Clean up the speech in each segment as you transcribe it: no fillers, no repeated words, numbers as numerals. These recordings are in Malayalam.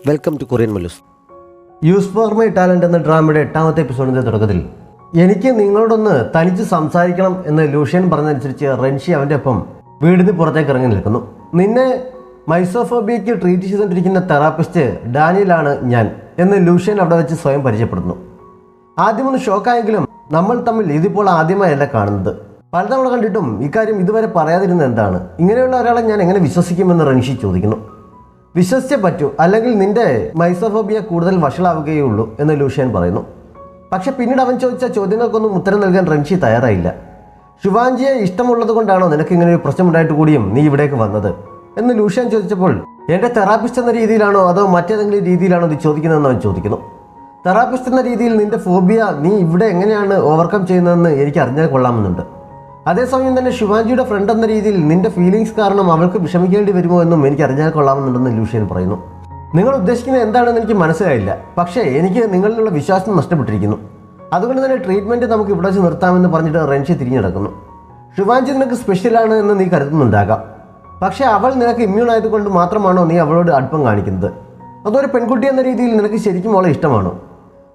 Welcome to Korean Mallus. Use for my talent എന്ന ഡ്രാമയുടെ 8ാമത്തെ എപ്പിസോഡിൻ്റെ തുടക്കത്തിൽ എനിക്ക് നിങ്ങളോടൊന്ന് തനിച്ച് സംസാരിക്കണം എന്ന് ലൂഷ്യൻ പറഞ്ഞതനുസരിച്ച് റെൻഷി അവൻ്റെ ഒപ്പം വീടിന് പുറത്തേക്ക് ഇറങ്ങി നിൽക്കുന്നു. നിന്നെ മൈസോഫോബിയയ്ക്ക് ട്രീറ്റ് ചെയ്തുകൊണ്ടിരിക്കുന്ന തെറാപ്പിസ്റ്റ് ഡാനിയലാണ് ഞാൻ എന്ന് ലൂഷ്യൻ അവിടെ വെച്ച് സ്വയം പരിചയപ്പെടുന്നു. ആദ്യമൊന്ന് ഷോക്കായെങ്കിലും നമ്മൾ തമ്മിൽ ഇതിപ്പോൾ ആദ്യമായല്ല കാണുന്നത്. പലതവണ കണ്ടിട്ടും ഇക്കാര്യം ഇതുവരെ പറയാതിരുന്നത് എന്താണ്? ഇങ്ങനെയുള്ള ഒരാളെ ഞാൻ എങ്ങനെ വിശ്വസിക്കുമെന്ന് റെൻഷി ചോദിക്കുന്നു. വിശ്വസിച്ചേ പറ്റൂ, അല്ലെങ്കിൽ നിന്റെ മൈസോഫോബിയ കൂടുതൽ വഷളാവുകയുള്ളൂ എന്ന് ലൂഷ്യൻ പറയുന്നു. പക്ഷെ പിന്നീട് അവൻ ചോദിച്ച ചോദ്യങ്ങൾക്കൊന്നും ഉത്തരം നൽകാൻ റെൻഷി തയ്യാറായില്ല. ശുവാഞ്ചിയെ ഇഷ്ടമുള്ളത് കൊണ്ടാണോ നിനക്ക് ഇങ്ങനെ ഒരു പ്രശ്നമുണ്ടായിട്ട് കൂടിയും നീ ഇവിടേക്ക് വന്നത് എന്ന് ലൂഷ്യൻ ചോദിച്ചപ്പോൾ എൻ്റെ തെറാപ്പിസ്റ്റ് എന്ന രീതിയിലാണോ അതോ മറ്റേതെങ്കിലും രീതിയിലാണോ ഇത് ചോദിക്കുന്നതെന്ന് അവൻ ചോദിക്കുന്നു. തെറാപ്പിസ്റ്റ് എന്ന രീതിയിൽ നിന്റെ ഫോബിയ നീ ഇവിടെ എങ്ങനെയാണ് ഓവർകം ചെയ്യുന്നതെന്ന് എനിക്ക് അറിഞ്ഞാൽ കൊള്ളാമെന്നുണ്ട്. അതേസമയം തന്നെ ശുവാഞ്ചിയുടെ ഫ്രണ്ട് എന്ന രീതിയിൽ നിന്റെ ഫീലിങ്സ് കാരണം അവൾക്ക് വിഷമിക്കേണ്ടി വരുമോ എന്നും എനിക്ക് അറിഞ്ഞാൽ കൊള്ളാമെന്നുണ്ടെന്ന് ലൂഷ്യൻ പറയുന്നു. നിങ്ങൾ ഉദ്ദേശിക്കുന്നത് എന്താണെന്ന് എനിക്ക് മനസ്സിലായില്ല, പക്ഷേ എനിക്ക് നിങ്ങളിലുള്ള വിശ്വാസം നഷ്ടപ്പെട്ടിരിക്കുന്നു. അതുകൊണ്ട് തന്നെ ട്രീറ്റ്മെൻറ്റ് നമുക്ക് ഇവിടെ വെച്ച് നിർത്താമെന്ന് പറഞ്ഞിട്ട് റെൻഷി തിരിഞ്ഞെടുക്കുന്നു. ശുവാഞ്ചി നിനക്ക് സ്പെഷ്യലാണ് എന്ന് നീ കരുതുന്നുണ്ടാകാം, പക്ഷേ അവൾ നിനക്ക് ഇമ്മ്യൂൺ ആയതുകൊണ്ട് മാത്രമാണോ നീ അവളോട് അടുപ്പം കാണിക്കുന്നത്? അതൊരു പെൺകുട്ടി എന്ന രീതിയിൽ നിനക്ക് ശരിക്കും അവളെ ഇഷ്ടമാണോ?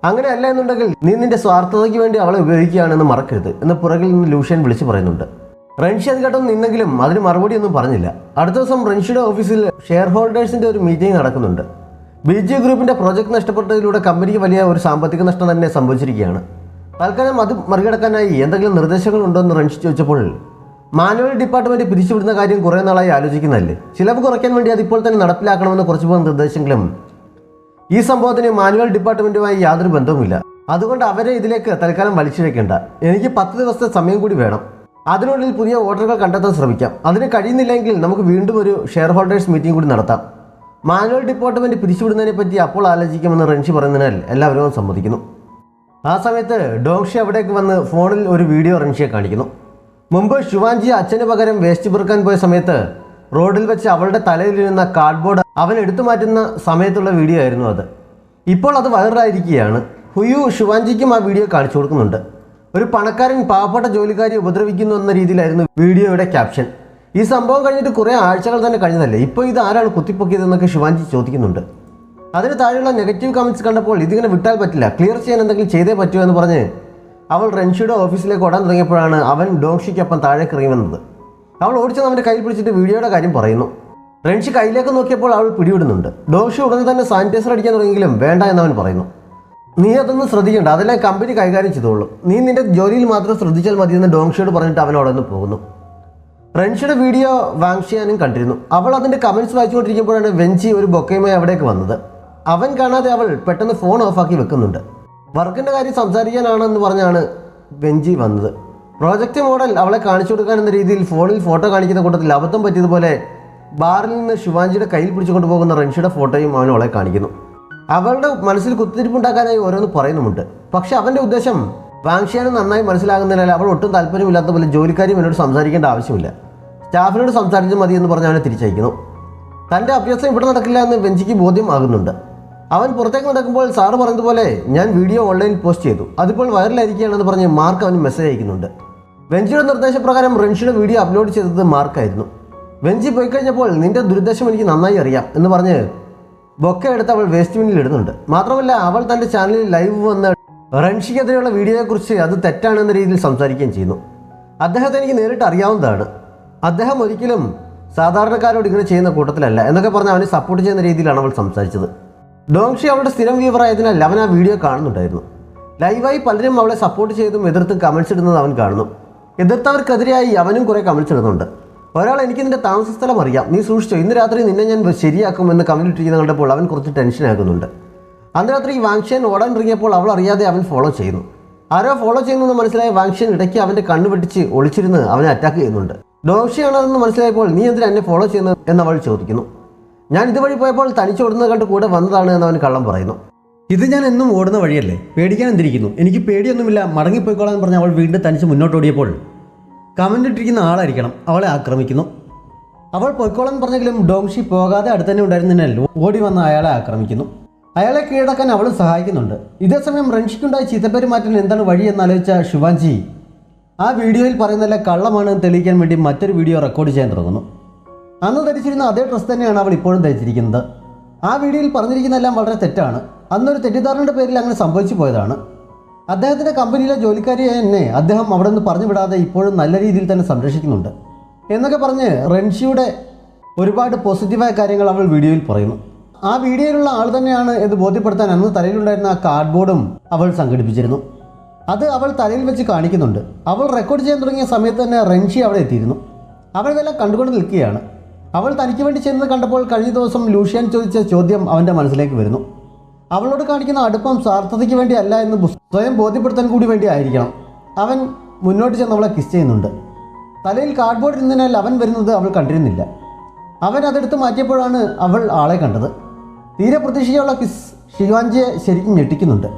അങ്ങനെയല്ല എന്നുണ്ടെങ്കിൽ നീ നിന്റെ സ്വാർത്ഥതയ്ക്ക് വേണ്ടി അവളെ ഉപയോഗിക്കുകയാണെന്ന് മറക്കരുത് എന്ന് പുറകിൽ നിന്ന് ലൂഷ്യൻ വിളിച്ചു പറയുന്നുണ്ട്. റെൻഷി അത് കേട്ടൊന്നും നിന്നെങ്കിലും അതിന് മറുപടി ഒന്നും പറഞ്ഞില്ല. അടുത്ത ദിവസം റെൻഷിയുടെ ഓഫീസിൽ ഷെയർ ഹോൾഡേഴ്സിൻ്റെ ഒരു മീറ്റിംഗ് നടക്കുന്നുണ്ട്. BG ഗ്രൂപ്പിൻ്റെ പ്രോജക്റ്റ് നഷ്ടപ്പെട്ടതിലൂടെ കമ്പനിക്ക് വലിയ ഒരു സാമ്പത്തിക നഷ്ടം തന്നെ സംഭവിച്ചിരിക്കുകയാണ്. തൽക്കാലം അത് മറികടക്കാനായി എന്തെങ്കിലും നിർദ്ദേശങ്ങളുണ്ടോ എന്ന് റെൻഷി ചോദിച്ചപ്പോൾ മാനുവൽ ഡിപ്പാർട്ട്മെൻറ്റ് പിരിച്ചുവിടുന്ന കാര്യം കുറേ നാളായി ആലോചിക്കുന്നതല്ലേ, ചിലവ് കുറയ്ക്കാൻ വേണ്ടി അതിപ്പോൾ തന്നെ നടപ്പിലാക്കണമെന്ന് കുറച്ച് നിർദ്ദേശങ്ങളും ഈ സംഭവത്തിന് മാനുവൽ ഡിപ്പാർട്ട്മെൻറ്റുമായി യാതൊരു ബന്ധവുമില്ല. അതുകൊണ്ട് അവരെ ഇതിലേക്ക് തൽക്കാലം വലിച്ചിഴക്കേണ്ട. എനിക്ക് 10 ദിവസത്തെ സമയം കൂടി വേണം. അതിനുള്ളിൽ പുതിയ ഓർഡറുകൾ കണ്ടെത്താൻ ശ്രമിക്കാം. അതിന് കഴിയുന്നില്ലെങ്കിൽ നമുക്ക് വീണ്ടും ഒരു ഷെയർ ഹോൾഡേഴ്സ് മീറ്റിംഗ് കൂടി നടത്താം. മാനുവൽ ഡിപ്പാർട്ട്മെൻറ്റ് പിരിച്ചുവിടുന്നതിനെ പറ്റി അപ്പോൾ ആലോചിക്കാമെന്ന് റെൻഷി പറയുന്നതിനാൽ എല്ലാവരും സമ്മതിക്കുന്നു. ആ സമയത്ത് ഡോങ്ഷി അവിടേക്ക് വന്ന് ഫോണിൽ ഒരു വീഡിയോ റെൻഷിയെ കാണിക്കുന്നു. മുമ്പ് ശുവാഞ്ചി അച്ഛന് പകരം വേസ്റ്റ് പെറുക്കാൻ പോയ സമയത്ത് റോഡിൽ വെച്ച് അവളുടെ തലയിലിരുന്ന കാർഡ്ബോർഡ് അവൻ എടുത്തു മാറ്റുന്ന സമയത്തുള്ള വീഡിയോ ആയിരുന്നു അത്. ഇപ്പോൾ അത് വൈറലായിരിക്കുകയാണ്. ഹുയു ശുവാഞ്ചിക്കും ആ വീഡിയോ കാണിച്ചു കൊടുക്കുന്നുണ്ട്. ഒരു പണക്കാരൻ പാവപ്പെട്ട ജോലിക്കാരെ ഉപദ്രവിക്കുന്നു എന്ന രീതിയിലായിരുന്നു വീഡിയോയുടെ ക്യാപ്ഷൻ. ഈ സംഭവം കഴിഞ്ഞിട്ട് കുറേ ആഴ്ചകൾ തന്നെ കഴിഞ്ഞതല്ലേ, ഇപ്പോൾ ഇത് ആരാണ് കുത്തിപ്പൊക്കിയതെന്നൊക്കെ ശുവാഞ്ചി ചോദിക്കുന്നുണ്ട്. അതിന് താഴെയുള്ള നെഗറ്റീവ് കമൻറ്റ്സ് കണ്ടപ്പോൾ ഇതിങ്ങനെ വിട്ടാൽ പറ്റില്ല, ക്ലിയർ ചെയ്യാൻ എന്തെങ്കിലും ചെയ്തേ പറ്റുമോ എന്ന് പറഞ്ഞ് അവൾ റെൻഷിയുടെ ഓഫീസിലേക്ക് ഓടാൻ തുടങ്ങിയപ്പോഴാണ് അവൻ ഡോങ്ഷിക്കൊപ്പം താഴേക്ക് ഇറങ്ങി വന്നത്. അവൾ ഓടിച്ചത് അവൻ്റെ കയ്യിൽ പിടിച്ചിട്ട് വീഡിയോയുടെ കാര്യം പറയുന്നു. റെൻഷി കയ്യിലേക്ക് നോക്കിയപ്പോൾ അവൾ പിടിവിടുന്നുണ്ട്. ഡോങ്ഷി ഉടനെ തന്നെ സാനിറ്റൈസർ അടിക്കാൻ തുടങ്ങിയെങ്കിലും വേണ്ട എന്നവൻ പറയുന്നു. നീ അതൊന്നും ശ്രദ്ധിക്കേണ്ട, അതെല്ലാം കമ്പനി കൈകാര്യം ചെയ്തോളൂ, നീ നിന്റെ ജോലിയിൽ മാത്രം ശ്രദ്ധിച്ചാൽ മതിയെന്ന് ഡോങ്ഷിയോട് പറഞ്ഞിട്ട് അവൻ അവിടെ നിന്ന് പോകുന്നു. റെൻഷിയുടെ വീഡിയോ വാങ്ഷിയാനും കണ്ടിരുന്നു. അവൾ അതിൻ്റെ കമൻറ്റ്സ് വായിച്ചുകൊണ്ടിരിക്കുമ്പോഴാണ് വെഞ്ചി ഒരു ബൊക്കയുമായി അവിടേക്ക് വന്നത്. അവൻ കാണാതെ അവൾ പെട്ടെന്ന് ഫോൺ ഓഫാക്കി വെക്കുന്നുണ്ട്. വർക്കിൻ്റെ കാര്യം സംസാരിക്കാനാണെന്ന് പറഞ്ഞാണ് വെഞ്ചി വന്നത്. പ്രോജക്റ്റ് മോഡൽ അവളെ കാണിച്ചു കൊടുക്കാൻ എന്ന രീതിയിൽ ഫോണിൽ ഫോട്ടോ കാണിക്കുന്ന കൂട്ടത്തിൽ അബദ്ധം പറ്റിയതുപോലെ ബാറിൽ നിന്ന് ശുവാഞ്ചിയുടെ കയ്യിൽ പിടിച്ചുകൊണ്ട് പോകുന്ന റെൻഷിയുടെ ഫോട്ടോയും അവൻ അവളെ കാണിക്കുന്നു. അവളുടെ മനസ്സിൽ കുത്തിരിപ്പുണ്ടാക്കാനായി ഓരോന്ന് പറയുന്നുമുണ്ട്. പക്ഷെ അവൻ്റെ ഉദ്ദേശം വാങ്ഷിയാനും നന്നായി മനസ്സിലാകുന്നതിനാൽ അവൾ ഒട്ടും താല്പര്യമില്ലാത്ത പോലെ ജോലിക്കാരും എന്നോട് സംസാരിക്കേണ്ട ആവശ്യമില്ല, സ്റ്റാഫിനോട് സംസാരിച്ചാൽ മതി എന്ന് പറഞ്ഞ് അവനെ തിരിച്ചയക്കുന്നു. തൻ്റെ അഭ്യാസം ഇവിടെ നടക്കില്ല എന്ന് വെഞ്ചിക്ക് ബോധ്യമാകുന്നുണ്ട്. അവൻ പുറത്തേക്ക് നടക്കുമ്പോൾ സാറ് പറഞ്ഞതുപോലെ ഞാൻ വീഡിയോ ഓൺലൈനിൽ പോസ്റ്റ് ചെയ്തു, അതിപ്പോൾ വൈറലായിരിക്കുകയാണെന്ന് പറഞ്ഞ് മാർക്ക് അവന് മെസ്സേജ് അയക്കുന്നുണ്ട്. വെഞ്ചിയുടെ നിർദ്ദേശപ്രകാരം റെൻഷിയുടെ വീഡിയോ അപ്ലോഡ് ചെയ്തത് മാർക്കായിരുന്നു. വെഞ്ചി പോയി കഴിഞ്ഞപ്പോൾ നിന്റെ ദുരുദ്ദേശം എനിക്ക് നന്നായി അറിയാം എന്ന് പറഞ്ഞ് ബൊക്കെ എടുത്ത് അവൾ വേസ്റ്റ് ബിന്നിൽ ഇടുന്നുണ്ട്. മാത്രമല്ല അവൾ തൻ്റെ ചാനലിൽ ലൈവ് വന്ന് റെൻഷിക്കെതിരെയുള്ള വീഡിയോയെക്കുറിച്ച് അത് തെറ്റാണെന്ന രീതിയിൽ സംസാരിക്കുകയും ചെയ്യുന്നു. അദ്ദേഹത്തെ എനിക്ക് നേരിട്ട് അറിയാവുന്നതാണ്. അദ്ദേഹം ഒരിക്കലും സാധാരണക്കാരോട് ഇങ്ങനെ ചെയ്യുന്ന കൂട്ടത്തിലല്ല എന്നൊക്കെ പറഞ്ഞ് അവനെ സപ്പോർട്ട് ചെയ്യുന്ന രീതിയിലാണ് അവൾ സംസാരിച്ചത്. ഡോങ്ഷി അവളുടെ സ്ഥിരം വ്യൂവറായതിനാൽ അവൻ ആ വീഡിയോ കാണുന്നുണ്ടായിരുന്നു. ലൈവായി പലരും അവളെ സപ്പോർട്ട് ചെയ്തും എതിർത്തും കമൻസ് ഇടുന്നത് അവൻ കാണുന്നു. എതിർത്തവർക്കെതിരെയായി അവനും കുറേ കമൻസ് ഇടുന്നുണ്ട്. ഒരാൾ എനിക്ക് നിന്റെ താമസ സ്ഥലം അറിയാം, നീ സൂക്ഷിച്ചോ, ഇന്ന് രാത്രി നിന്നെ ഞാൻ ശരിയാക്കുമെന്ന് കമൻറ്റ് ഇട്ടിരിക്കുന്നത് കണ്ടപ്പോൾ അവൻ കുറച്ച് ടെൻഷനാകുന്നുണ്ട്. അന്ന് രാത്രി വാങ്ഷ്യൻ ഓടാൻ ഇറങ്ങിയപ്പോൾ അവൾ അറിയാതെ അവൻ ഫോളോ ചെയ്യുന്നു. ആരോ ഫോളോ ചെയ്യുന്നെന്ന് മനസ്സിലായ വാങ്ഷ്യൻ ഇടയ്ക്ക് അവൻ്റെ കണ്ണ് വെട്ടിച്ച് ഒളിച്ചിരുന്ന് അവനെ അറ്റാക്ക് ചെയ്യുന്നുണ്ട്. ഡോങ്ഷിയാണെന്ന് മനസ്സിലായപ്പോൾ നീ എന്തിനാ എന്നെ ഫോളോ ചെയ്യുന്നത് എന്നവൾ ചോദിക്കുന്നു. ഞാൻ ഇതുവഴി പോയപ്പോൾ തനിച്ചോടുന്നത് കണ്ട് കൂടെ വന്നതാണ് എന്ന് അവൻ കള്ളം പറയുന്നു. ഇത് ഞാൻ എന്നും ഓടുന്ന വഴിയല്ലേ, പേടിക്കാൻ എന്തിരിക്കുന്നു, എനിക്ക് പേടിയൊന്നുമില്ല, മടങ്ങിപ്പോയിക്കോളാൻ പറഞ്ഞ് അവൾ വീണ്ടും തനിച്ച് മുന്നോട്ടോടിയപ്പോൾ കമൻ്റ് ഇട്ടിരിക്കുന്ന ആളായിരിക്കണം അവളെ ആക്രമിക്കുന്നു. അവൾ പോയിക്കോളാൻ പറഞ്ഞെങ്കിലും ഡോങ്ഷി പോകാതെ അടുത്തന്നെ ഉണ്ടായിരുന്നതിനാൽ ഓടി വന്ന് അയാളെ ആക്രമിക്കുന്നു. അയാളെ കീഴടക്കാൻ അവളും സഹായിക്കുന്നുണ്ട്. ഇതേസമയം റെൻഷിക്കുണ്ടായ ചീത്തപ്പേര് മാറ്റാൻ എന്താണ് വഴി എന്നാലോചിച്ച ശുവാഞ്ചി ആ വീഡിയോയിൽ പറയുന്നതെല്ലാം കള്ളമാണെന്ന് തെളിയിക്കാൻ വേണ്ടി മറ്റൊരു വീഡിയോ റെക്കോർഡ് ചെയ്യാൻ തുടങ്ങുന്നു. അന്ന് ധരിച്ചിരുന്ന അതേ ഡ്രസ്സ് തന്നെയാണ് അവൾ ഇപ്പോഴും ധരിച്ചിരിക്കുന്നത്. ആ വീഡിയോയിൽ പറഞ്ഞിരിക്കുന്നതെല്ലാം വളരെ തെറ്റാണ്. അന്നൊരു തെറ്റിദ്ധാരണയുടെ പേരിൽ അങ്ങനെ സംഭവിച്ചു പോയതാണ്. അദ്ദേഹത്തിൻ്റെ കമ്പനിയിലെ ജോലിക്കാരിയെ തന്നെ അദ്ദേഹം അവിടെ നിന്ന് പറഞ്ഞു വിടാതെ ഇപ്പോഴും നല്ല രീതിയിൽ തന്നെ സംരക്ഷിക്കുന്നുണ്ട് എന്നൊക്കെ പറഞ്ഞ് റെൻഷിയുടെ ഒരുപാട് പോസിറ്റീവായ കാര്യങ്ങൾ അവൾ വീഡിയോയിൽ പറയുന്നു. ആ വീഡിയോയിലുള്ള ആൾ തന്നെയാണ് ഇത് ബോധ്യപ്പെടുത്താൻ അന്ന് തലയിലുണ്ടായിരുന്ന ആ കാർഡ്ബോർഡും അവൾ സംഘടിപ്പിച്ചിരുന്നു. അത് അവൾ തലയിൽ വെച്ച് കാണിക്കുന്നുണ്ട്. അവൾ റെക്കോർഡ് ചെയ്യാൻ തുടങ്ങിയ സമയത്ത് തന്നെ റെൻഷി അവിടെ എത്തിയിരുന്നു. അവൾ ഇതെല്ലാം കണ്ടുകൊണ്ട് നിൽക്കുകയാണ്. അവൾ തനിക്ക് വേണ്ടി ചെയ്യുന്നത് കണ്ടപ്പോൾ കഴിഞ്ഞ ദിവസം ലൂഷ്യൻ ചോദിച്ച ചോദ്യം അവൻ്റെ മനസ്സിലേക്ക് വരുന്നു. അവളോട് കാണിക്കുന്ന അടുപ്പം സ്വാർത്ഥതയ്ക്ക് വേണ്ടി അല്ല എന്ന് സ്വയം ബോധ്യപ്പെടുത്താൻ കൂടി വേണ്ടി ആയിരിക്കണം. അവൻ മുന്നോട്ട് ചെന്ന് അവളെ കിസ് ചെയ്യുന്നുണ്ട്. തലയിൽ കാർഡ്ബോർഡ് ഇരുന്നതിനാൽ അവൻ വരുന്നത് അവൾ കണ്ടിരുന്നില്ല. അവൻ അതെടുത്ത് മാറ്റിയപ്പോഴാണ് അവൾ ആളെ കണ്ടത്. തീരെ പ്രതീക്ഷിക്കാനുള്ള കിസ് ഷിവാൻജിയെ ശരിക്കും ഞെട്ടിക്കുന്നുണ്ട്.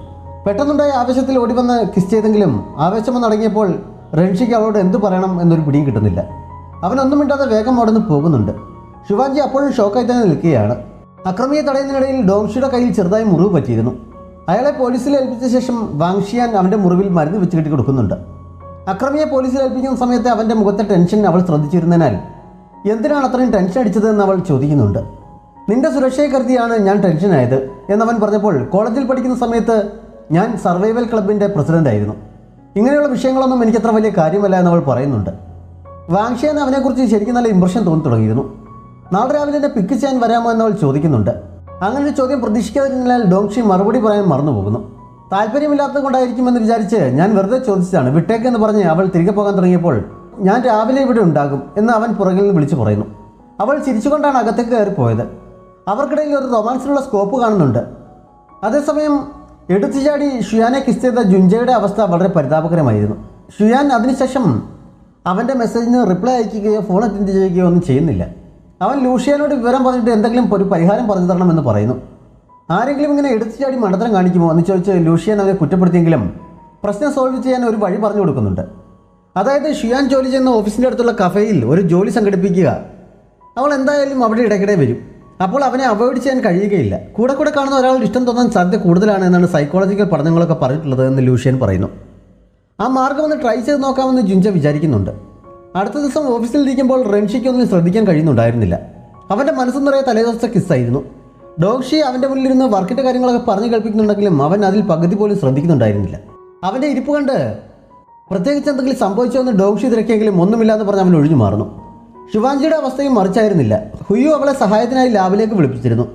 പെട്ടെന്നുണ്ടായ ആവേശത്തിൽ ഓടിവന്ന് കിസ് ചെയ്തെങ്കിലും ആവേശം വന്നടങ്ങിയപ്പോൾ റെൻഷിക്ക് അവളോട് എന്തു പറയണം എന്നൊരു പിടിയും കിട്ടുന്നില്ല. അവനൊന്നും മിണ്ടാതെ വേഗം അവിടെ നിന്ന് പോകുന്നുണ്ട്. ഷിവാൻജി അപ്പോഴും ഷോക്കായി തന്നെ നിൽക്കുകയാണ്. അക്രമിയെ തടയുന്നതിനിടയിൽ ഡോങ്ഷിയുടെ കയ്യിൽ ചെറുതായി മുറിവ് പറ്റിയിരുന്നു. അയാളെ പോലീസിൽ ഏൽപ്പിച്ച ശേഷം വാങ്ഷിയാൻ അവൻ്റെ മുറിവിൽ മരുന്ന് വെച്ച് കെട്ടി കൊടുക്കുന്നുണ്ട്. അക്രമിയെ പോലീസിൽ ഏൽപ്പിക്കുന്ന സമയത്ത് അവൻ്റെ മുഖത്തെ ടെൻഷൻ അവൾ ശ്രദ്ധിച്ചിരുന്നതിനാൽ എന്തിനാണ് അത്രയും ടെൻഷൻ അടിച്ചതെന്ന് അവൾ ചോദിക്കുന്നുണ്ട്. നിന്റെ സുരക്ഷയെ കരുതിയാണ് ഞാൻ ടെൻഷനായത് എന്നവൻ പറഞ്ഞപ്പോൾ കോളേജിൽ പഠിക്കുന്ന സമയത്ത് ഞാൻ സർവൈവൽ ക്ലബിൻ്റെ പ്രസിഡൻ്റായിരുന്നു. ഇങ്ങനെയുള്ള വിഷയങ്ങളൊന്നും എനിക്കത്ര വലിയ കാര്യമല്ല എന്നവൾ പറയുന്നുണ്ട്. വാങ്ഷിയാൻ അവനെക്കുറിച്ച് ശരിക്കും നല്ല ഇംപ്രഷൻ തോന്നി തുടങ്ങിയിരുന്നു. നാളെ രാവിലെ എന്നെ പിക്ക് ചെയ്യാൻ വരാമോ എന്നവൾ ചോദിക്കുന്നുണ്ട്. അങ്ങനെ ഒരു ചോദ്യം പ്രതീക്ഷിക്കാതിരുന്നാൽ ഡോങ്ഷി മറുപടി പറയാൻ മറന്നു പോകുന്നു. താല്പര്യമില്ലാത്തത് കൊണ്ടായിരിക്കുമെന്ന് വിചാരിച്ച് ഞാൻ വെറുതെ ചോദിച്ചതാണ്, വിട്ടേക്കെന്ന് പറഞ്ഞ് അവൾ തിരികെ പോകാൻ തുടങ്ങിയപ്പോൾ ഞാൻ രാവിലെ ഇവിടെ ഉണ്ടാകും എന്ന് അവൻ പുറകിൽ നിന്ന് വിളിച്ചു പറയുന്നു. അവൾ ചിരിച്ചുകൊണ്ടാണ് അകത്തേക്ക് കയറിപ്പോയത്. അവർക്കിടയിൽ ഒരു റൊമാൻസിനുള്ള സ്കോപ്പ് കാണുന്നുണ്ട്. അതേസമയം എടുത്തുചാടി ഷുയാനെ കിസ് ചെയ്ത ജുൻജയുടെ അവസ്ഥ വളരെ പരിതാപകരമായിരുന്നു. ഷുയാൻ അതിനുശേഷം അവൻ്റെ മെസ്സേജിന് റിപ്ലൈ അയക്കുകയോ ഫോൺ അറ്റൻഡ് ചെയ്യുകയോ ഒന്നും ചെയ്യുന്നില്ല. അവൻ ലൂഷ്യനോട് വിവരം പറഞ്ഞിട്ട് എന്തെങ്കിലും ഒരു പരിഹാരം പറഞ്ഞു തരണമെന്ന് പറയുന്നു. ആരെങ്കിലും ഇങ്ങനെ എടുത്തുചാടി മണ്ടത്തരം കാണിക്കുമോ എന്ന് ചോദിച്ച് ലൂഷ്യൻ അവനെ കുറ്റപ്പെടുത്തിയെങ്കിലും പ്രശ്നം സോൾവ് ചെയ്യാൻ ഒരു വഴി പറഞ്ഞു കൊടുക്കുന്നുണ്ട്. അതായത് ഷുയാൻ ജോലി ചെയ്യുന്ന ഓഫീസിൻ്റെ അടുത്തുള്ള കഫേയിൽ ഒരു ജോലി സംഘടിപ്പിക്കുക. അവൾ എന്തായാലും അവിടെ ഇടയ്ക്കിടെ വരും. അപ്പോൾ അവനെ അവോയ്ഡ് ചെയ്യാൻ കഴിയുകയില്ല. കൂടെ കൂടെ കാണുന്ന ഒരാളുടെ ഇഷ്ടം തോന്നാൻ സാധ്യത കൂടുതലാണ് എന്നാണ് സൈക്കോളജിക്കൽ പഠനങ്ങളൊക്കെ പറഞ്ഞിട്ടുള്ളത് എന്ന് ലൂഷ്യൻ പറയുന്നു. ആ മാർഗം ഒന്ന് ട്രൈ ചെയ്ത് നോക്കാമെന്ന് ജുൻജ വിചാരിക്കുന്നുണ്ട്. അടുത്ത ദിവസം ഓഫീസിലിരിക്കുമ്പോൾ റെൻഷിക്കൊന്നും ശ്രദ്ധിക്കാൻ കഴിയുന്നുണ്ടായിരുന്നില്ല. അവൻ്റെ മനസ്സ് നിറയെ തലേദിവസത്തെ കിസ്സായിരുന്നു. ഡോങ്ഷി അവൻ്റെ മുന്നിലിരുന്ന് വർക്കിൻ്റെ കാര്യങ്ങളൊക്കെ പറഞ്ഞു കേൾപ്പിക്കുന്നുണ്ടെങ്കിലും അവൻ അതിൽ പകുതി പോലും ശ്രദ്ധിക്കുന്നുണ്ടായിരുന്നില്ല. അവൻ്റെ ഇരിപ്പ് കണ്ട് പ്രത്യേകിച്ച് എന്തെങ്കിലും സംഭവിച്ചോ എന്ന് ഡോങ്ഷി തിരക്കിയെങ്കിലും ഒന്നുമില്ലാന്ന് പറഞ്ഞ് അവൻ ഒഴിഞ്ഞു മാറുന്നു. ശിവാൻജിയുടെ അവസ്ഥയും മറിച്ചായിരുന്നില്ല. ഹുയു അവളെ സഹായത്തിനായി ലാബിലേക്ക് വിളിപ്പിച്ചിരുന്നു.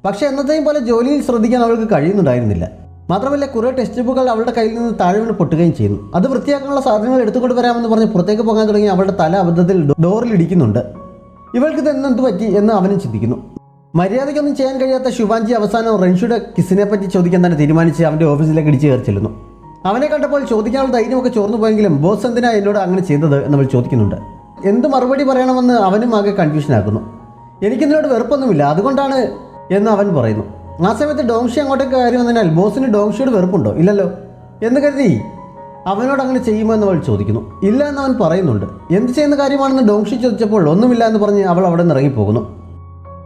പക്ഷേ എന്നത്തെയും പോലെ ജോലിയിൽ ശ്രദ്ധിക്കാൻ അവൾക്ക് കഴിയുന്നുണ്ടായിരുന്നില്ല. മാത്രമല്ല കുറേ ടെക്സ്റ്റ് ബുക്കുകൾ അവളുടെ കയ്യിൽ നിന്ന് താഴെ വീണ് പൊട്ടുകയും ചെയ്യുന്നു. അത് വൃത്തിയാക്കാനുള്ള സാധനങ്ങൾ എടുത്തുകൊണ്ട് വരാമെന്ന് പറഞ്ഞ് പുറത്തേക്ക് പോകാൻ തുടങ്ങി അവളുടെ തല അബദ്ധത്തിൽ ഡോറിൽ ഇടിക്കുന്നുണ്ട്. ഇവൾക്കിത് എന്ത് പറ്റി എന്ന് അവനും ചിന്തിക്കുന്നു. മര്യാദയ്ക്കൊന്നും ചെയ്യാൻ കഴിയാത്ത ശിവാൻജി അവസാനം റെൻഷിയുടെ കിസിനെ പറ്റി ചോദിക്കാൻ തന്നെ തീരുമാനിച്ച് അവൻ്റെ ഓഫീസിലേക്ക് ഇടിച്ച് കയറി ചെല്ലുന്നു. അവനെ കണ്ടപ്പോൾ ചോദിക്കാനുള്ള ധൈര്യമൊക്കെ ചോർന്നു പോയെങ്കിലും ബോസ് എന്തിനാ എന്നോട് അങ്ങനെ ചെയ്തത് എന്നവൾ ചോദിക്കുന്നുണ്ട്. എന്ത് മറുപടി പറയണമെന്ന് അവനും ആകെ കൺഫ്യൂഷനാക്കുന്നു. എനിക്കിതിനോട് വെറുപ്പൊന്നുമില്ല, അതുകൊണ്ടാണ് എന്ന് അവൻ പറയുന്നു. ആ സമയത്ത് ഡോങ്ഷി അങ്ങോട്ടേക്ക് കയറി വന്നതിനാൽ ബോസിന് ഡോങ്ഷിയോട് വെറുപ്പുണ്ടോ? ഇല്ലല്ലോ എന്ന് കരുതി അവനോട് അങ്ങനെ ചെയ്യുമോ എന്ന് അവൾ ചോദിക്കുന്നു. ഇല്ല എന്ന് അവൻ പറയുന്നുണ്ട്. എന്ത് ചെയ്യുന്ന കാര്യമാണെന്ന് ഡോങ്ഷി ചോദിച്ചപ്പോൾ ഒന്നുമില്ല എന്ന് പറഞ്ഞ് അവൾ അവിടെ നിന്ന് ഇറങ്ങിപ്പോകുന്നു.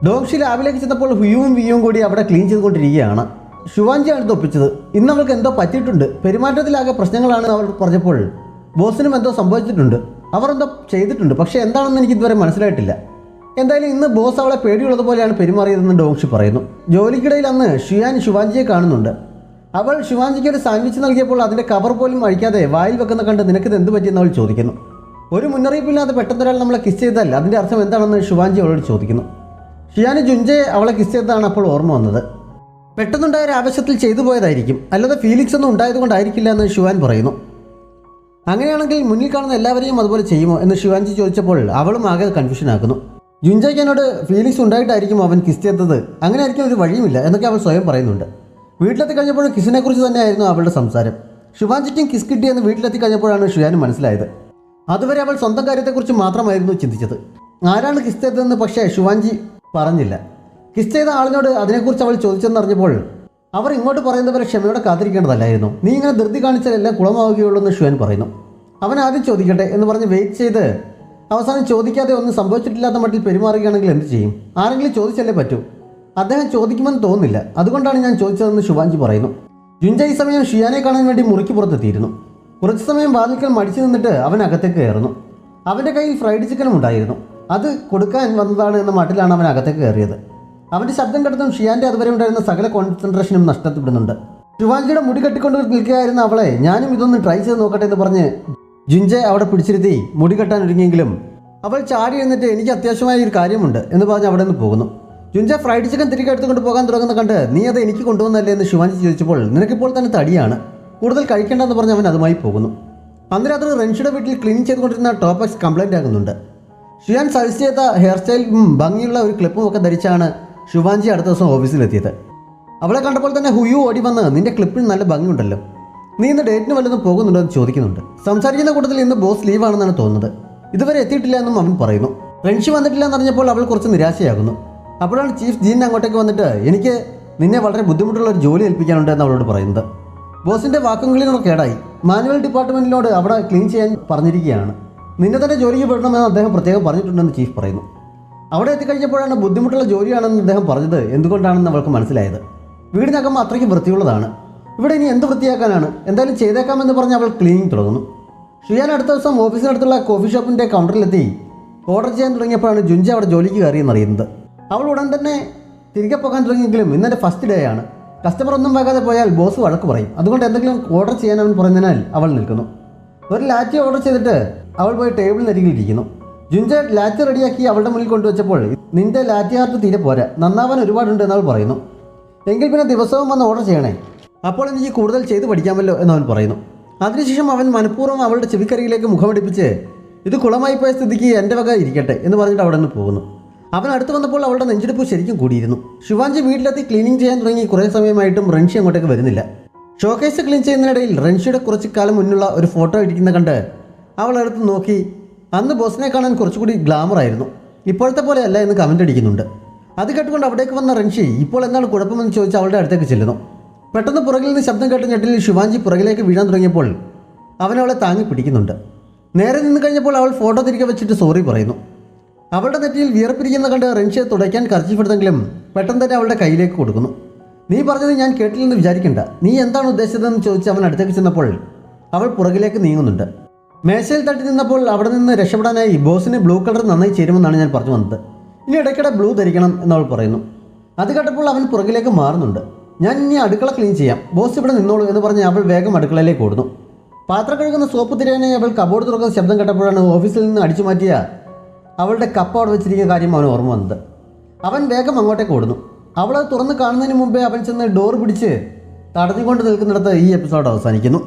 ഡോങ്ഷി ലാബിലേക്ക് ചെന്നപ്പോൾ ഹുയുവും വിയും കൂടി അവിടെ ക്ലീൻ ചെയ്തുകൊണ്ടിരിക്കുകയാണ്. ശിവാൻജിയാണ് ഇത് ഒപ്പിച്ചത്. ഇന്ന് അവൾക്ക് എന്തോ പറ്റിയിട്ടുണ്ട്, പെരുമാറ്റത്തിലാകെ പ്രശ്നങ്ങളാണ് അവൾ പറഞ്ഞപ്പോൾ ബോസിനും എന്തോ സംഭവിച്ചിട്ടുണ്ട്, അവർ എന്തോ ചെയ്തിട്ടുണ്ട്, പക്ഷേ എന്താണെന്ന് എനിക്ക് ഇതുവരെ മനസ്സിലായിട്ടില്ല. എന്തായാലും ഇന്ന് ബോസ് അവളെ പേടിയുള്ളതുപോലെയാണ് പെരുമാറിയതെന്ന് ഡോങ്ഷി പറയുന്നു. ജോലിക്കിടയിൽ അന്ന് ഷിയാൻ ശിവാൻജിയെ കാണുന്നുണ്ട്. അവൾ ശിവാൻജിക്ക് ഒരു സാൻഡ്വിച്ച് നൽകിയപ്പോൾ അതിൻ്റെ കവർ പോലും അഴിക്കാതെ വായിൽ വെക്കുന്ന കണ്ട് നിനക്കിത് എന്ത് പറ്റിയെന്ന് അവൾ ചോദിക്കുന്നു. ഒരു മുന്നറിയിപ്പില്ലാതെ പെട്ടെന്നൊരാൾ നമ്മളെ കിസ് ചെയ്താൽ അതിൻ്റെ അർത്ഥം എന്താണെന്ന് ശിവാൻജി അവളോട് ചോദിക്കുന്നു. ഷിയാന് ജുൻജയെ അവളെ കിസ് ചെയ്തതാണ് അപ്പോൾ ഓർമ്മ വന്നത്. പെട്ടെന്നുണ്ടായ ഒരു ആവശ്യത്തിൽ ചെയ്തു പോയതായിരിക്കും, അല്ലാതെ ഫീലിങ്സ് ഒന്നും ഉണ്ടായതുകൊണ്ടായിരിക്കില്ല എന്ന് ശിവാൻ പറയുന്നു. അങ്ങനെയാണെങ്കിൽ മുന്നിൽ കാണുന്ന എല്ലാവരെയും അതുപോലെ ചെയ്യുമോ എന്ന് ശിവാൻജി ചോദിച്ചപ്പോൾ അവളും ആകെ കൺഫ്യൂഷൻ ആക്കുന്നു. ജുൻജയ്ക്ക് എന്നോട് ഫീലിങ്സ് ഉണ്ടായിട്ടായിരിക്കും അവൻ കിസ് ചെയ്തത്, അങ്ങനെ ആയിരിക്കും ഒരു വഴിയുമില്ല എന്നൊക്കെ അവൾ സ്വയം പറയുന്നുണ്ട്. വീട്ടിലെത്തി കഴിഞ്ഞപ്പോഴും കിസിനെക്കുറിച്ച് തന്നെയായിരുന്നു അവളുടെ സംസാരം. ശിവാൻജിക്കും കിസ് കിട്ടിയെന്ന് വീട്ടിലെത്തി കഴിഞ്ഞപ്പോഴാണ് ഷിയാന് മനസ്സിലായത്. അതുവരെ അവൾ സ്വന്തം കാര്യത്തെക്കുറിച്ച് മാത്രമായിരുന്നു ചിന്തിച്ചത്. ആരാണ് കിസ് ചെയ്തതെന്ന് പക്ഷേ ശിവാൻജി പറഞ്ഞില്ല. കിസ് ചെയ്ത ആളിനോട് അതിനെക്കുറിച്ച് അവൾ ചോദിച്ചെന്നറിഞ്ഞപ്പോൾ അവർ ഇങ്ങോട്ട് പറയുന്നവരെ ക്ഷമയോടെ കാത്തിരിക്കേണ്ടതല്ലായിരുന്നു. നീ ഇങ്ങനെ ധൃതി കാണിച്ചാൽ എല്ലാം കുളമാവുകയുള്ളൂ എന്ന് ഷിവാൻ പറയുന്നു. അവൻ ആദ്യം ചോദിക്കട്ടെ എന്ന് പറഞ്ഞ് വെയിറ്റ് ചെയ്ത് അവസാനം ചോദിക്കാതെ ഒന്നും സംഭവിച്ചിട്ടില്ലാത്ത മട്ടിൽ പെരുമാറുകയാണെങ്കിൽ എന്ത് ചെയ്യും? ആരെങ്കിലും ചോദിച്ചല്ലേ പറ്റൂ. അദ്ദേഹം ചോദിക്കുമെന്ന് തോന്നുന്നില്ല, അതുകൊണ്ടാണ് ഞാൻ ചോദിച്ചതെന്ന് ശിവാൻജി പറയുന്നു. ജുൻജ ഈ സമയം ഷിയാനെ കാണാൻ വേണ്ടി മുറിക്ക് പുറത്തെത്തിയിരുന്നു. കുറച്ച് സമയം വാതിൽക്കൽ മടിച്ചു നിന്നിട്ട് അവൻ അകത്തേക്ക് കയറുന്നു. അവൻ്റെ കയ്യിൽ ഫ്രൈഡ് ചിക്കനും ഉണ്ടായിരുന്നു. അത് കൊടുക്കാൻ വന്നതാണ് എന്ന മട്ടിലാണ് അവൻ അകത്തേക്ക് കയറിയത്. അവൻ്റെ ശബ്ദം കേട്ടതും ഷിയാൻ്റെ അതുവരെ ഉണ്ടായിരുന്ന സകല കോൺസെൻട്രേഷനും നഷ്ടപ്പെടുന്നുണ്ട്. ശിവാഞ്ജിയുടെ മുടി കെട്ടിക്കൊണ്ട് നിൽക്കുകയായിരുന്ന അവളെ ഞാനും ഇതൊന്ന് ട്രൈ ചെയ്ത് നോക്കട്ടെ എന്ന് പറഞ്ഞ് ജിൻജെ അവിടെ പിടിച്ചിരുത്തി മുടി കെട്ടാൻ ഒരുങ്ങിയെങ്കിലും അവൾ ചാടി എഴുന്നിട്ട് എനിക്ക് അത്യാവശ്യമായ ഒരു കാര്യമുണ്ട് എന്ന് പറഞ്ഞ് അവിടെ നിന്ന് പോകുന്നു. ജുൻജ ഫ്രൈഡ് ചിക്കൻ തിരികെ എടുത്തുകൊണ്ട് പോകാൻ തുടങ്ങുന്ന കണ്ട് നീ അത് എനിക്ക് കൊണ്ടുവന്നല്ലേ എന്ന് ശിവാഞ്ജി ചോദിച്ചപ്പോൾ നിനക്കിപ്പോൾ തന്നെ തടിയാണ്, കൂടുതൽ കഴിക്കേണ്ടെന്ന് പറഞ്ഞ് അവൻ അതുമായി പോകുന്നു. അന്ന് രാത്രി റെൻഷിയുടെ വീട്ടിൽ ക്ലീൻ ചെയ്തുകൊണ്ടിരുന്ന ടോപ്പക്സ് കംപ്ലൈൻ്റ് ആകുന്നുണ്ട്. ഷിയാൻ സജസ്റ്റ് ചെയ്ത ഹെയർ സ്റ്റൈലും ഭംഗിയുള്ള ഒരു ക്ലിപ്പും ഒക്കെ ധരിച്ചാണ് ശിവാഞ്ജി അടുത്ത ദിവസം ഓഫീസിലെത്തിയത്. അവളെ കണ്ടപ്പോൾ തന്നെ ഹുയു ഓടി വന്ന് നിന്റെ ക്ലിപ്പിന് നല്ല ഭംഗിയുണ്ടല്ലോ, നീ ഇന്ന് ഡേറ്റിന് വല്ലതും പോകുന്നുണ്ടോ എന്ന് ചോദിക്കുന്നുണ്ട്. സംസാരിക്കുന്ന കൂട്ടത്തിൽ ഇന്ന് ബോസ് ലീവാണെന്നാണ് തോന്നുന്നത്, ഇതുവരെ എത്തിയിട്ടില്ല എന്നും അവൻ പറയുന്നു. റെൻഷി വന്നിട്ടില്ല എന്നറിഞ്ഞപ്പോൾ അവൾ കുറച്ച് നിരാശയാകുന്നു. അപ്പോഴാണ് ചീഫ് ജീൻ അങ്ങോട്ടേക്ക് വന്നിട്ട് എനിക്ക് നിന്നെ വളരെ ബുദ്ധിമുട്ടുള്ള ഒരു ജോലി ഏൽപ്പിക്കാനുണ്ട് എന്ന് അവളോട് പറയുന്നത്. ബോസിൻ്റെ വാക്കുകളിലൊക്കെ കേടായി മാനുവൽ ഡിപ്പാർട്ട്മെൻറ്റിനോട് അവിടെ ക്ലീൻ ചെയ്യാൻ പറഞ്ഞിരിക്കുകയാണ്, നിന്നെ തന്നെ ജോലിക്ക് വിടണമെന്ന് അദ്ദേഹം പ്രത്യേകം പറഞ്ഞിട്ടുണ്ടെന്ന് ചീഫ് പറയുന്നു. അവിടെ എത്തിക്കഴിഞ്ഞപ്പോഴാണ് ബുദ്ധിമുട്ടുള്ള ജോലിയാണെന്ന് അദ്ദേഹം പറഞ്ഞത് എന്തുകൊണ്ടാണെന്ന് അവൾക്ക് മനസ്സിലായത്. വീടിനകം അത്രയ്ക്ക് വൃത്തിയുള്ളതാണ്, ഇവിടെ ഇനി എന്ത് വൃത്തിയാക്കാനാണ്, എന്തായാലും ചെയ്തേക്കാമെന്ന് പറഞ്ഞ് അവൾ ക്ലീനിങ് തുടങ്ങുന്നു. ഷിയാൻ അടുത്ത ദിവസം ഓഫീസിനടുത്തുള്ള കോഫി ഷോപ്പിൻ്റെ കൗണ്ടറിലെത്തി ഓർഡർ ചെയ്യാൻ തുടങ്ങിയപ്പോഴാണ് ജുൻജ അവിടെ ജോലിക്ക് കയറിയെന്നറിയുന്നത്. അവൾ ഉടൻ തന്നെ തിരികെ പോകാൻ തുടങ്ങിയെങ്കിലും ഇന്നെൻ്റെ ഫസ്റ്റ് ഡേ ആണ്, കസ്റ്റമർ ഒന്നും വാങ്ങാതെ പോയാൽ ബോസ് വഴക്ക് പറയും, അതുകൊണ്ട് എന്തെങ്കിലും ഓർഡർ ചെയ്യാൻ അവൻ പറയുന്നതിനാൽ അവൾ നിൽക്കുന്നു. ഒരു ലാറ്റി ഓർഡർ ചെയ്തിട്ട് അവൾ പോയി ടേബിളിനരികിൽ ഇരിക്കുന്നു. ജുൻജ ലാറ്റി റെഡിയാക്കി അവളുടെ മുന്നിൽ കൊണ്ടുവച്ചപ്പോൾ നിന്റെ ലാറ്റി ആർട്ട് തീരെ പോരാ, നന്നാവാൻ ഒരുപാടുണ്ട് എന്നവൾ പറയുന്നു. എങ്കിൽ പിന്നെ ദിവസവും വന്ന് ഓർഡർ ചെയ്യണേ, അപ്പോൾ എനിക്ക് കൂടുതൽ ചെയ്ത് പഠിക്കാമല്ലോ എന്നവൻ പറയുന്നു. അതിനുശേഷം അവൻ മനഃപൂർവ്വം അവളുടെ ചെവിക്കരിയിലേക്ക് മുഖമടിപ്പിച്ച് ഇത് കുളമായി പോയ സ്ഥിതിക്ക് എൻ്റെ വക ഇരിക്കട്ടെ എന്ന് പറഞ്ഞിട്ട് അവിടെ നിന്ന് പോകുന്നു. അവൻ അടുത്ത് വന്നപ്പോൾ അവളുടെ നെഞ്ചെടുപ്പ് ശരിക്കും കൂടിയിരുന്നു. ശിവാഞ്ജി വീട്ടിലെത്തി ക്ലീനിങ് ചെയ്യാൻ തുടങ്ങി കുറേ സമയമായിട്ടും റെൻഷി അങ്ങോട്ടേക്ക് വരുന്നില്ല. ഷോക്കേസ് ക്ലീൻ ചെയ്യുന്നതിനിടയിൽ റെൻഷിയുടെ കുറച്ച് കാലം മുന്നുള്ള ഒരു ഫോട്ടോ ഇരിക്കുന്ന കണ്ട് അവൾ അടുത്ത് നോക്കി അന്ന് ബോസിനെ കാണാൻ കുറച്ചുകൂടി ഗ്ലാമർ ആയിരുന്നു, ഇപ്പോഴത്തെ പോലെ അല്ല എന്ന് കമൻ്റ് അടിക്കുന്നുണ്ട്. അത് കേട്ടുകൊണ്ട് അവിടേക്ക് വന്ന റെൻഷി ഇപ്പോൾ എന്താണ് കുഴപ്പമെന്ന് ചോദിച്ച് അവളുടെ അടുത്തേക്ക് ചെല്ലുന്നു. പെട്ടെന്ന് പുറകിൽ നിന്ന് ശബ്ദം കേട്ട ഞെട്ടിൽ ശിവാഞ്ജി പുറകിലേക്ക് വീഴാൻ തുടങ്ങിയപ്പോൾ അവൻ അവളെ താങ്ങി പിടിക്കുന്നുണ്ട്. നേരെ നിന്ന് കഴിഞ്ഞപ്പോൾ അവൾ ഫോട്ടോ തിരികെ വെച്ചിട്ട് സോറി പറയുന്നു. അവളുടെ നെറ്റിയിൽ വിയർപ്പിരിക്കുന്ന കണ്ട് റെൻഷിയെ തുടയ്ക്കാൻ കർച്ചീഫെടുത്തെങ്കിലും പെട്ടെന്ന് തന്നെ അവളുടെ കയ്യിലേക്ക് കൊടുക്കുന്നു. നീ പറഞ്ഞത് ഞാൻ കേട്ടില്ലെന്ന് വിചാരിക്കണ്ട, നീ എന്താണ് ഉദ്ദേശിച്ചതെന്ന് ചോദിച്ച് അവൻ അടുത്തേക്ക് ചെന്നപ്പോൾ അവൾ പുറകിലേക്ക് നീങ്ങുന്നുണ്ട്. മേശയിൽ തട്ടി നിന്നപ്പോൾ അവിടെ നിന്ന് രക്ഷപ്പെടാനായി ബോസിന് ബ്ലൂ കളർ നന്നായി ചേരുമെന്നാണ് ഞാൻ പറഞ്ഞു വന്നത്, ഇനി ഇടയ്ക്കിടെ ബ്ലൂ ധരിക്കണം എന്നവൾ പറയുന്നു. അത് കേട്ടപ്പോൾ അവൻ പുറകിലേക്ക് മാറുന്നുണ്ട്. ഞാൻ ഇനി അടുക്കള ക്ലീൻ ചെയ്യാം, ബോസ് ഇവിടെ നിന്നോളൂ എന്ന് പറഞ്ഞ് അവൾ വേഗം അടുക്കളയിലേക്ക് ഓടുന്നു. പാത്രം കഴുകുന്ന സോപ്പ് തിരിയാനായി അവൾ കബോർഡ് തുറക്കുന്ന ശബ്ദം കേട്ടപ്പോഴാണ് ഓഫീസിൽ നിന്ന് അടിച്ചു മാറ്റിയ അവളുടെ കപ്പ് അവിടെ വെച്ചിരിക്കുന്ന കാര്യം അവന് ഓർമ്മ വന്നത്. അവൻ വേഗം അങ്ങോട്ടേക്ക് ഓടുന്നു. അവൾ തുറന്ന് കാണുന്നതിന് മുമ്പേ അവൻ ചെന്ന് ഡോർ പിടിച്ച് തടഞ്ഞുകൊണ്ട് നിൽക്കുന്നിടത്ത് ഈ എപ്പിസോഡ് അവസാനിക്കുന്നു.